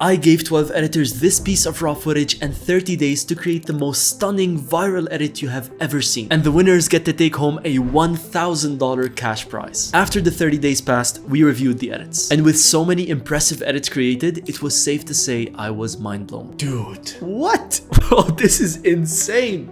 I gave 12 editors this piece of raw footage and 30 days to create the most stunning viral edit you have ever seen. And the winners get to take home a $1,000 cash prize. After the 30 days passed, we reviewed the edits. And with so many impressive edits created, it was safe to say I was mind blown. Dude, what? Bro, this is insane.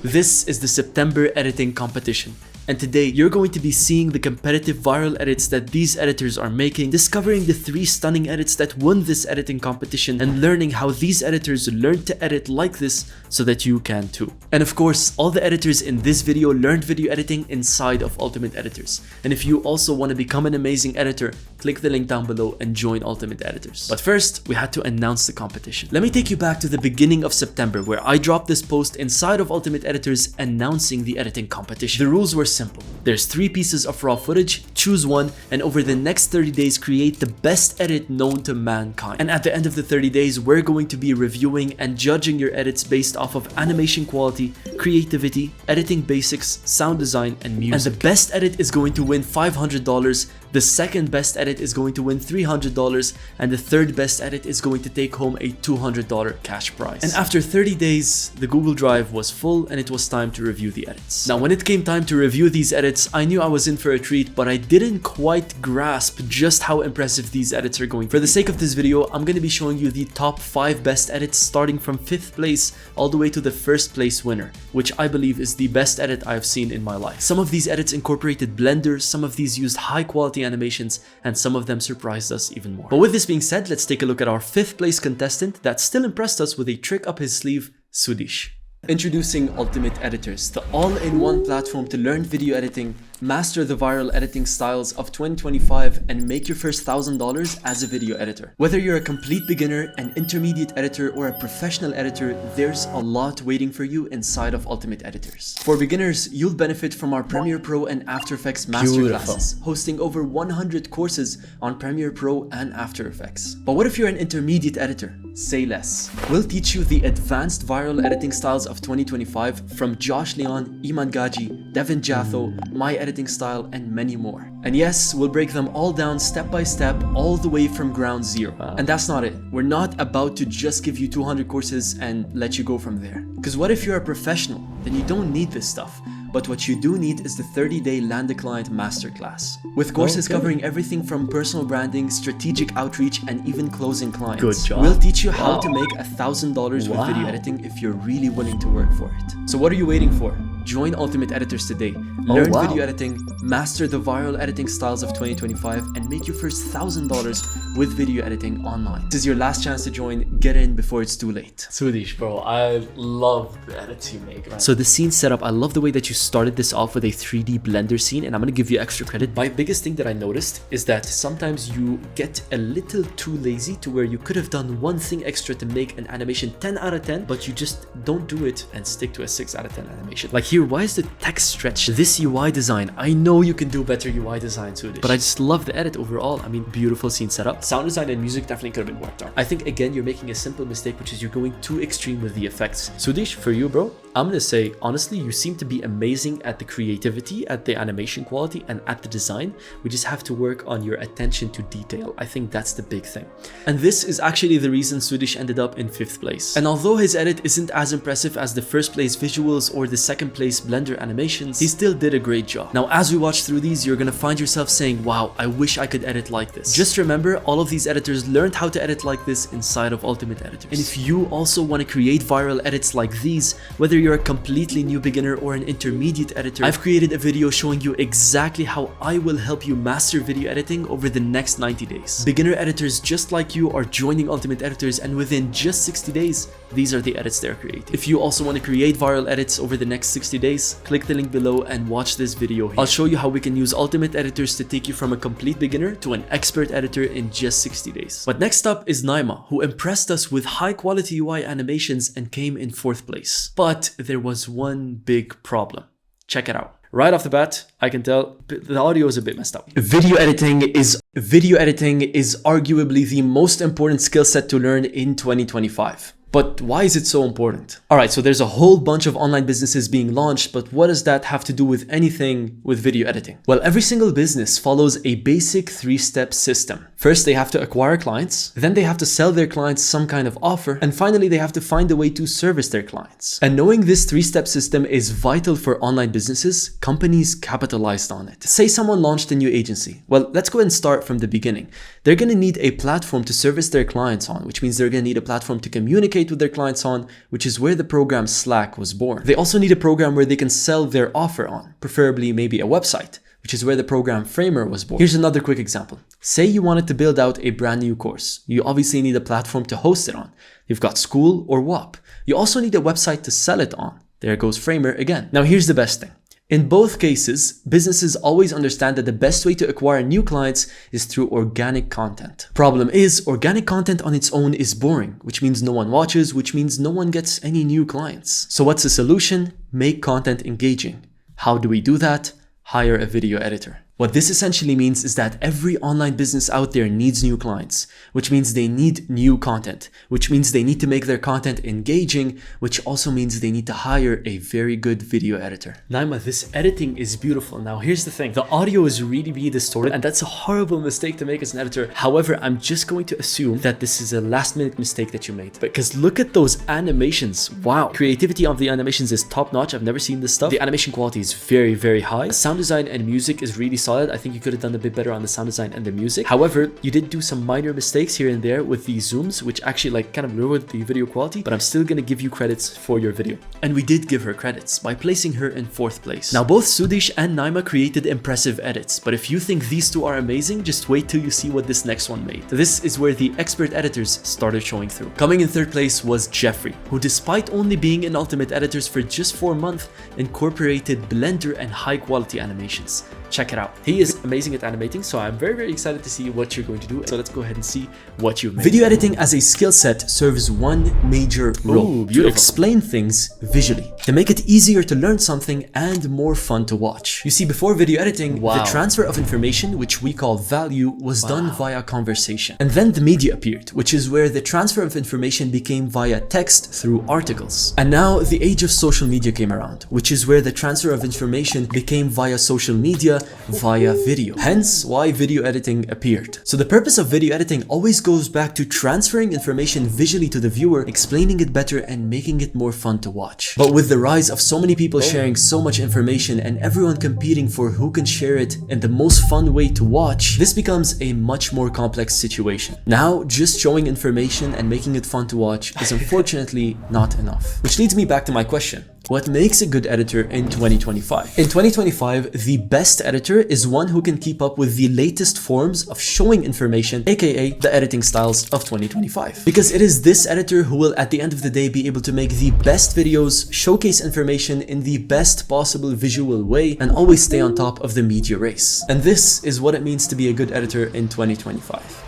This is the September editing competition. And today, you're going to be seeing the competitive viral edits that these editors are making, discovering the 3 stunning edits that won this editing competition, and learning how these editors learned to edit like this so that you can too. And of course, all the editors in this video learned video editing inside of Ultimate Editors. And if you also want to become an amazing editor, click the link down below and join Ultimate Editors. But first, we had to announce the competition. Let me take you back to the beginning of September, where I dropped this post inside of Ultimate Editors announcing the editing competition. The rules were simple. There's 3 pieces of raw footage, choose one, and over the next 30 days create the best edit known to mankind. And at the end of the 30 days, we're going to be reviewing and judging your edits based off of animation quality, creativity, editing basics, sound design, and music. And the best edit is going to win $500, the second best edit is going to win $300, and the third best edit is going to take home a $200 cash prize. And after 30 days, the Google Drive was full and it was time to review the edits. Now, when it came time to review these edits, I knew I was in for a treat, but I didn't quite grasp just how impressive these edits are going to be. For the sake of this video, I'm going to be showing you the top 5 best edits starting from 5th place all the way to the 1st place winner, which I believe is the best edit I've seen in my life. Some of these edits incorporated Blender, some of these used high quality animations, and some of them surprised us even more. But with this being said, let's take a look at our 5th place contestant that still impressed us with a trick up his sleeve, Sudish. Introducing Ultimate Editors, the all-in-one platform to learn video editing, master the viral editing styles of 2025, and make your first $1,000 as a video editor. Whether you're a complete beginner, an intermediate editor, or a professional editor, there's a lot waiting for you inside of Ultimate Editors. For beginners, you'll benefit from our Premiere Pro and After Effects masterclasses, hosting over 100 courses on Premiere Pro and After Effects. But what if you're an intermediate editor? Say less. We'll teach you the advanced viral editing styles of 2025 from Josh Leon, Iman Gaji, Devin Jatho, my editing style, and many more. And yes, we'll break them all down step by step, all the way from ground zero. And that's not it. We're not about to just give you 200 courses and let you go from there. Because what if you're a professional? Then you don't need this stuff. But what you do need is the 30-day Land a Client Masterclass, with courses covering everything from personal branding, strategic outreach, and even closing clients. Good job. We'll teach you how to make $1,000 with video editing if you're really willing to work for it. So what are you waiting for? Join Ultimate Editors today. Learn video editing, master the viral editing styles of 2025, and make your first $1,000 with video editing online. This is your last chance to join. Get in before it's too late. Sudish, bro, I love the edits you make. So the scene setup, I love the way that you started this off with a 3D Blender scene, and I'm gonna give you extra credit. My biggest thing that I noticed is that sometimes you get a little too lazy to where you could have done one thing extra to make an animation 10 out of 10, but you just don't do it and stick to a 6 out of 10 animation. Like here, why is the text stretched? This UI design, I know you can do better UI design, Sudish, but I just love the edit overall. I mean, beautiful scene setup. Sound design and music definitely could have been worked on. I think again, you're making a simple mistake, which is you're going too extreme with the effects. Sudish, for you, bro, I'm gonna say, honestly, you seem to be amazing at the creativity, at the animation quality, and at the design. We just have to work on your attention to detail. I think that's the big thing. And this is actually the reason Sudish ended up in 5th place. And although his edit isn't as impressive as the 1st place visuals or the 2nd place Blender animations, he still did a great job. Now, as we watch through these, you're gonna find yourself saying, wow, I wish I could edit like this. Just remember, all of these editors learned how to edit like this inside of Ultimate Editors. And if you also want to create viral edits like these, whether you're a completely new beginner or an intermediate editor, I've created a video showing you exactly how I will help you master video editing over the next 90 days. Beginner editors just like you are joining Ultimate Editors, and within just 60 days, these are the edits they're creating. If you also want to create viral edits over the next 60 days, click the link below and watch this video here. I'll show you how we can use Ultimate Editors to take you from a complete beginner to an expert editor in just 60 days. But next up is Naima, who impressed us with high quality UI animations and came in 4th place. But there was one big problem. Check it out. Right off the bat, I can tell the audio is a bit messed up. Video editing is arguably the most important skill set to learn in 2025. But why is it so important? All right, so there's a whole bunch of online businesses being launched, but what does that have to do with anything with video editing? Well, every single business follows a basic 3-step system. First, they have to acquire clients, then they have to sell their clients some kind of offer, and finally, they have to find a way to service their clients. And knowing this 3-step system is vital for online businesses, companies capitalized on it. Say someone launched a new agency. Well, let's go ahead and start from the beginning. They're going to need a platform to service their clients on, which means they're going to need a platform to communicate with their clients on, which is where the program Slack was born. They also need a program where they can sell their offer on, preferably maybe a website, which is where the program Framer was born. Here's another quick example. Say you wanted to build out a brand new course. You obviously need a platform to host it on. You've got School or WAP. You also need a website to sell it on. There goes Framer again. Now here's the best thing. In both cases, businesses always understand that the best way to acquire new clients is through organic content. Problem is, organic content on its own is boring, which means no one watches, which means no one gets any new clients. So what's the solution? Make content engaging. How do we do that? Hire a video editor. What this essentially means is that every online business out there needs new clients, which means they need new content, which means they need to make their content engaging, which also means they need to hire a very good video editor. Naima, this editing is beautiful. Now, here's the thing. The audio is really distorted, and that's a horrible mistake to make as an editor. However, I'm just going to assume that this is a last-minute mistake that you made, because look at those animations. Wow. Creativity of the animations is top-notch. I've never seen this stuff. The animation quality is very high. Sound design and music is really solid. I think you could have done a bit better on the sound design and the music. However, you did do some minor mistakes here and there with the zooms, which actually like kind of lowered the video quality, but I'm still gonna give you credits for your video. And we did give her credits by placing her in 4th place. Now, both Sudish and Naima created impressive edits, but if you think these two are amazing, just wait till you see what this next one made. This is where the expert editors started showing through. Coming in 3rd place was Jeffrey, who despite only being in Ultimate Editors for just 4 months, incorporated Blender and high quality animations. Check it out. He is amazing at animating, so I'm very excited to see what you're going to do. So let's go ahead and see what you've made. Video editing as a skill set serves one major role: to explain things visually, to make it easier to learn something and more fun to watch. You see, before video editing, the transfer of information, which we call value, was done via conversation. And then the media appeared, which is where the transfer of information became via text through articles. And now the age of social media came around, which is where the transfer of information became via social media, via video. Hence why video editing appeared. So the purpose of video editing always goes back to transferring information visually to the viewer, explaining it better and making it more fun to watch. But with the rise of so many people sharing so much information and everyone competing for who can share it in the most fun way to watch, this becomes a much more complex situation. Now, just showing information and making it fun to watch is unfortunately not enough. Which leads me back to my question. What makes a good editor in 2025? In 2025, the best editor is one who can keep up with the latest forms of showing information, aka the editing styles of 2025. Because it is this editor who will at the end of the day be able to make the best videos, showcase information in the best possible visual way, and always stay on top of the media race. And this is what it means to be a good editor in 2025.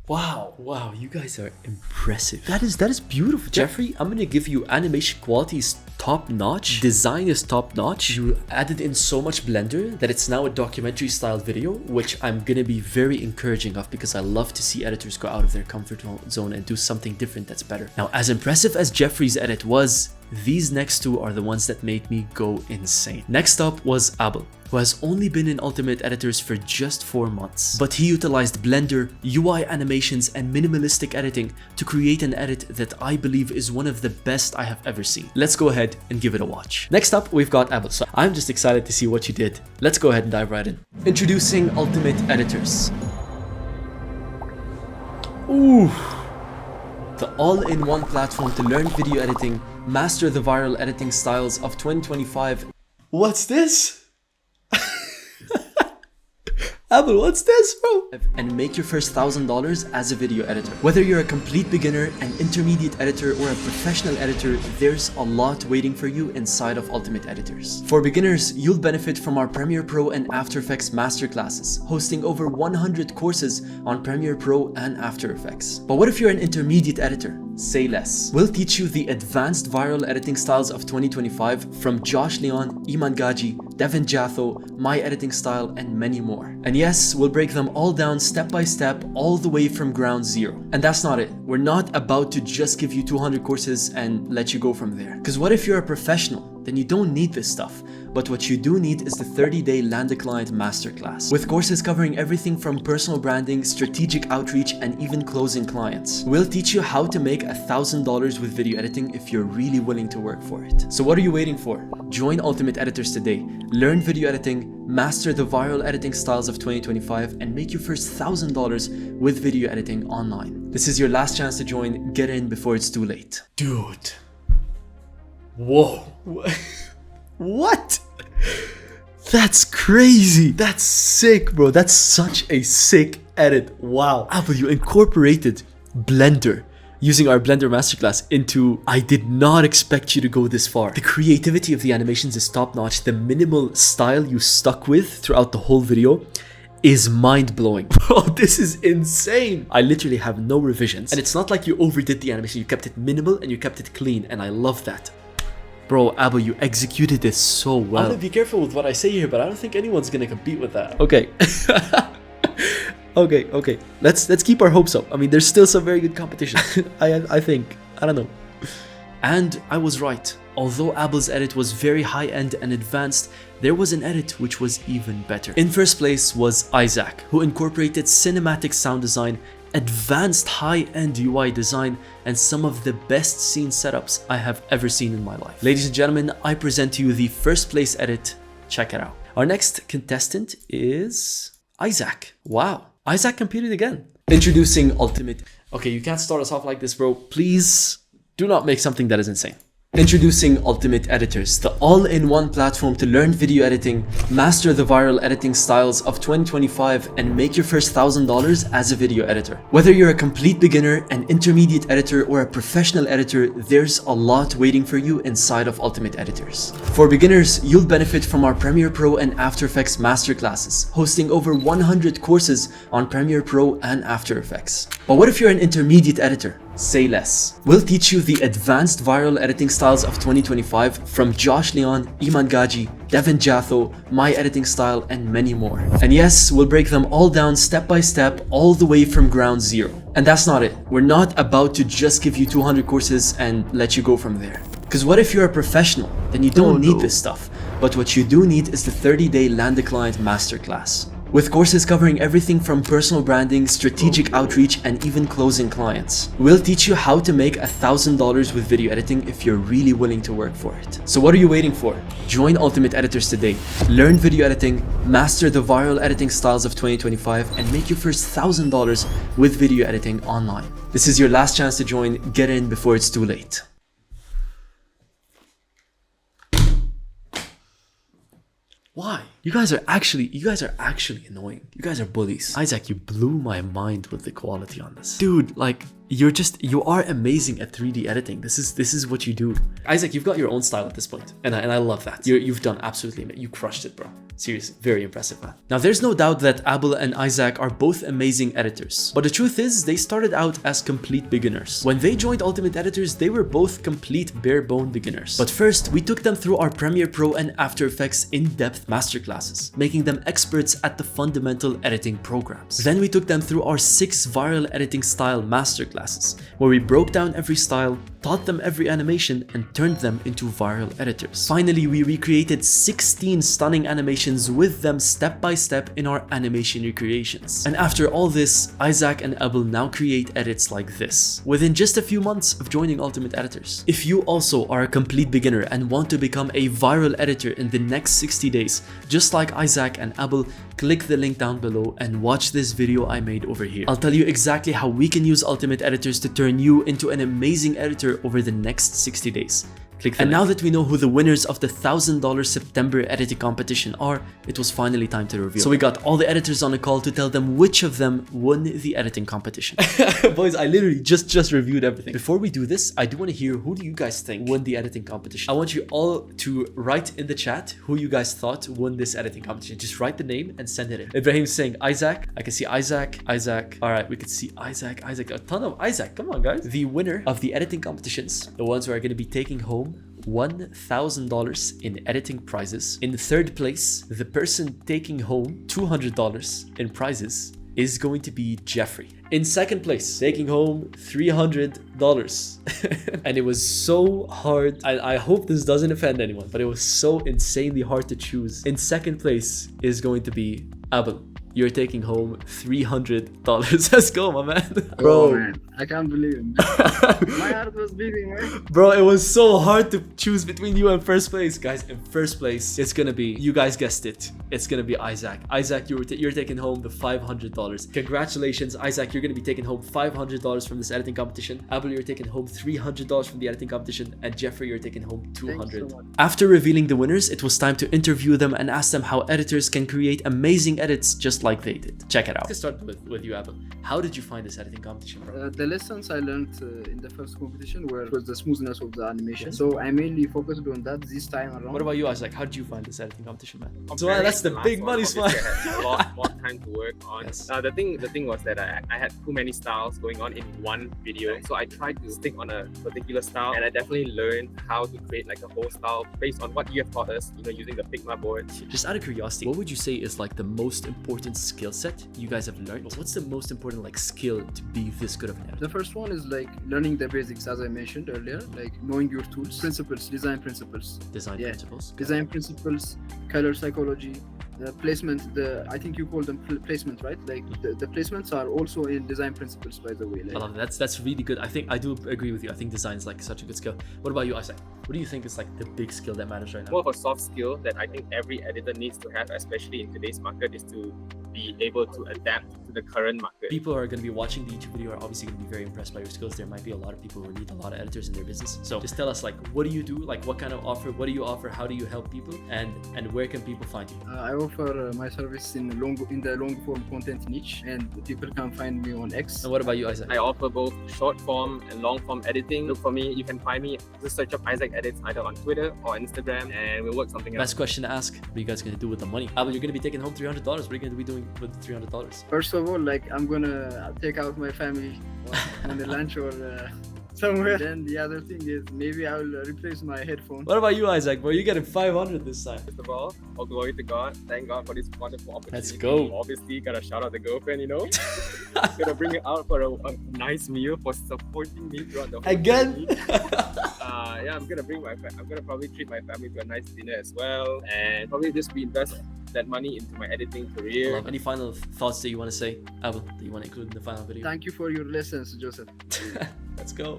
Wow, you guys are impressive. That is beautiful. Jeffrey, I'm gonna give you animation quality is top notch, design is top notch. You added in so much Blender that it's now a documentary style video, which I'm gonna be very encouraging of because I love to see editors go out of their comfort zone and do something different that's better. Now, as impressive as Jeffrey's edit was, these next two are the ones that made me go insane. Next up was Abel, who has only been in Ultimate Editors for just 4 months. But he utilized Blender, UI animations, and minimalistic editing to create an edit that I believe is one of the best I have ever seen. Let's go ahead and give it a watch. Next up, we've got Abel. So I'm just excited to see what you did. Let's go ahead and dive right in. Introducing Ultimate Editors. Ooh. The all-in-one platform to learn video editing, master the viral editing styles of 2025. What's this? Abel, what's this, bro? And make your first $1,000 as a video editor. Whether you're a complete beginner, an intermediate editor, or a professional editor, there's a lot waiting for you inside of Ultimate Editors. For beginners, you'll benefit from our Premiere Pro and After Effects masterclasses, hosting over 100 courses on Premiere Pro and After Effects. But what if you're an intermediate editor? say less. We'll teach you the advanced viral editing styles of 2025 from Josh Leon, Iman Gaji, Devin Jatho, my editing style, and many more. And yes, we'll break them all down step by step, all the way from ground zero. And that's not it. We're not about to just give you 200 courses and let you go from there. Because what if you're a professional? Then you don't need this stuff. But what you do need is the 30-day Land a Client Masterclass, with courses covering everything from personal branding, strategic outreach, and even closing clients. We'll teach you how to make $1,000 with video editing if you're really willing to work for it. So what are you waiting for? Join Ultimate Editors today. Learn video editing, master the viral editing styles of 2025, and make your first $1,000 with video editing online. This is your last chance to join. Get in before it's too late. Dude. Whoa. What? That's crazy. That's sick, bro. That's such a sick edit. Wow. Apple, you incorporated Blender using our Blender Masterclass into... I did not expect you to go this far. The creativity of the animations is top-notch. The minimal style you stuck with throughout the whole video is mind-blowing. Bro, this is insane. I literally have no revisions. And it's not like you overdid the animation. You kept it minimal and you kept it clean. And I love that. Bro, Abu, you executed this so well. I'm gonna be careful with what I say here, but I don't think anyone's gonna compete with that. Okay. Okay. Let's keep our hopes up. I mean, there's still some very good competition. I think. I don't know. And I was right. Although Abel's edit was very high-end and advanced, there was an edit which was even better. In first place was Isaac, who incorporated cinematic sound design, advanced high-end UI design, and some of the best scene setups I have ever seen in my life. Ladies and gentlemen, I present to you the first place edit. Check it out. Our next contestant is Isaac. Wow, Isaac competed again. Introducing Ultimate. Okay, you can't start us off like this, bro. Please do not make something that is insane. Introducing Ultimate Editors, the all-in-one platform to learn video editing, master the viral editing styles of 2025, and make your first $1,000 as a video editor. Whether you're a complete beginner, an intermediate editor, or a professional editor, there's a lot waiting for you inside of Ultimate Editors. For beginners, you'll benefit from our Premiere Pro and After Effects masterclasses, hosting over 100 courses on Premiere Pro and After Effects. But what if you're an intermediate editor? Say less. We'll teach you the advanced viral editing styles of 2025 from Josh Leon, Iman Gaji, Devin Jatho, my editing style, and many more. And yes, we'll break them all down step by step, all the way from ground zero. And that's not it. We're not about to just give you 200 courses and let you go from there. Because what if you're a professional? Then you don't need this stuff. But what you do need is the 30-day Land a Client Masterclass, with courses covering everything from personal branding, strategic outreach, and even closing clients. We'll teach you how to make $1,000 with video editing if you're really willing to work for it. So what are you waiting for? Join Ultimate Editors today. Learn video editing, master the viral editing styles of 2025, and make your first $1,000 with video editing online. This is your last chance to join. Get in before it's too late. Why? You guys are actually annoying. You guys are bullies. Isaac, you blew my mind with the quality on this. Dude, like, you are amazing at 3D editing. This is what you do. Isaac, you've got your own style at this point, and I love that. You've done absolutely amazing. You crushed it, bro. Seriously, very impressive, man. Now, there's no doubt that Abel and Isaac are both amazing editors. But the truth is, they started out as complete beginners. When they joined Ultimate Editors, they were both complete bare-bone beginners. But first, we took them through our Premiere Pro and After Effects in-depth masterclasses, making them experts at the fundamental editing programs. Then we took them through our 6 viral editing style masterclasses, where we broke down every style, taught them every animation, and turned them into viral editors. Finally, we recreated 16 stunning animations with them step by step in our animation recreations. And after all this, Isaac and Abel now create edits like this, within just a few months of joining Ultimate Editors. If you also are a complete beginner and want to become a viral editor in the next 60 days, just like Isaac and Abel, click the link down below and watch this video I made over here. I'll tell you exactly how we can use Ultimate Editors to turn you into an amazing editor over the next 60 days. Click the link. Now that we know who the winners of the $1,000 September editing competition are, it was finally time to reveal. So we got all the editors on a call to tell them which of them won the editing competition. Boys, I literally just reviewed everything. Before we do this, I do want to hear, who do you guys think won the editing competition? I want you all to write in the chat who you guys thought won this editing competition. Just write the name and send it in. Ibrahim's saying Isaac. I can see Isaac. All right, we can see Isaac. A ton of Isaac. Come on, guys. The winner of the editing competitions, the ones who are going to be taking home $1,000 in editing prizes. In third place, the person taking home $200 in prizes is going to be Jeffrey. In second place, taking home $300. And it was so hard. I hope this doesn't offend anyone, but it was so insanely hard to choose. In second place is going to be Abel. You're taking home $300. Let's go, my man. Bro. Oh, man. I can't believe it. My heart was beating, man. Bro, it was so hard to choose between you and first place. Guys, in first place, it's gonna be, you guys guessed it, it's gonna be Isaac. Isaac, you're taking home the $500. Congratulations, Isaac, you're gonna be taking home $500 from this editing competition. Abel, you're taking home $300 from the editing competition. And Jeffrey, you're taking home $200. So After revealing the winners, it was time to interview them and ask them how editors can create amazing edits just like they did. Check it out. Let's start with you, Abel. How did you find this editing competition, bro? the lessons I learned in the first competition was the smoothness of the animation. So I mainly focused on that this time around. What about you, Isaac? How did you find this editing competition, man? So Comparing that's the to big last money one, spot. obviously I had a lot more time to work on. Yes. The thing was that I had too many styles going on in one video, so I tried to stick on a particular style, and I definitely learned how to create like a whole style based on what you have taught us, using the Figma board. Just out of curiosity, what would you say is like the most important skill set you guys have learned? What's the most important like skill to be this good of an editor? The first one is like learning the basics, as I mentioned earlier, like knowing your tools, principles, design principles. Design Yeah. principles. Design principles, color psychology, the placement, I think you call them placement, right? Like the placements are also in design principles, by the way. I love it. That's really good. I do agree with you. I think design is like such a good skill. What about you, Isaac? What do you think is like the big skill that matters right now? More of a soft skill that I think every editor needs to have, especially in today's market, is to be able to adapt to the current market. People who are going to be watching the YouTube video are obviously going to be very impressed by your skills. There might be a lot of people who need a lot of editors in their business. So just tell us, like, what do you do? Like, what kind of offer? What do you offer? How do you help people? And where can people find you? I offer my service in the long form content niche, and people can find me on X. And what about you, Isaac? I offer both short form and long form editing. Look for me. You can find me. Just search up Isaac Edits either on Twitter or Instagram, and we'll work something out. Best question to ask: what are you guys going to do with the money? Abel, you're going to be taking home $300. What are you going to be doing with the $300? First of all, like I'm gonna take out my family on the lunch or somewhere. Then the other thing is maybe I will replace my headphone. What about you, Isaac? Bro, you're getting 500 this time. First of all glory to God. Thank God for this wonderful opportunity. Let's go. Obviously, gotta shout out the girlfriend, Gonna bring her out for a nice meal, for supporting me throughout the whole Again? journey. Yeah, I'm gonna probably treat my family to a nice dinner as well, and probably just reinvest that money into my editing career. Any final thoughts that you want to say, Abel, that you want to include in the final video? Thank you for your lessons, Joseph. Let's go.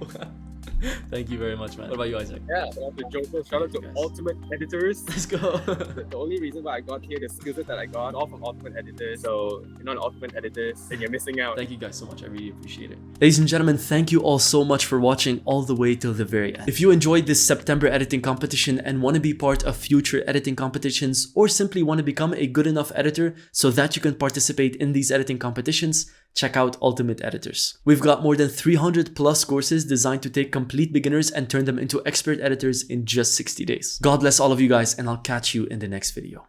Thank you very much, man. What about you, Isaac? Yeah, shout out to Joseph, shout out to Thank you, guys. Ultimate Editors. Let's go. The only reason why I got here, the skills that I got, all from Ultimate Editors. So, if you're not an Ultimate Editors, then you're missing out. Thank you guys so much. I really appreciate it. Ladies and gentlemen, thank you all so much for watching all the way till the very end. If you enjoyed this September editing competition and want to be part of future editing competitions, or simply want to become a good enough editor so that you can participate in these editing competitions, check out Ultimate Editors. We've got more than 300 plus courses designed to take complete beginners and turn them into expert editors in just 60 days. God bless all of you guys, and I'll catch you in the next video.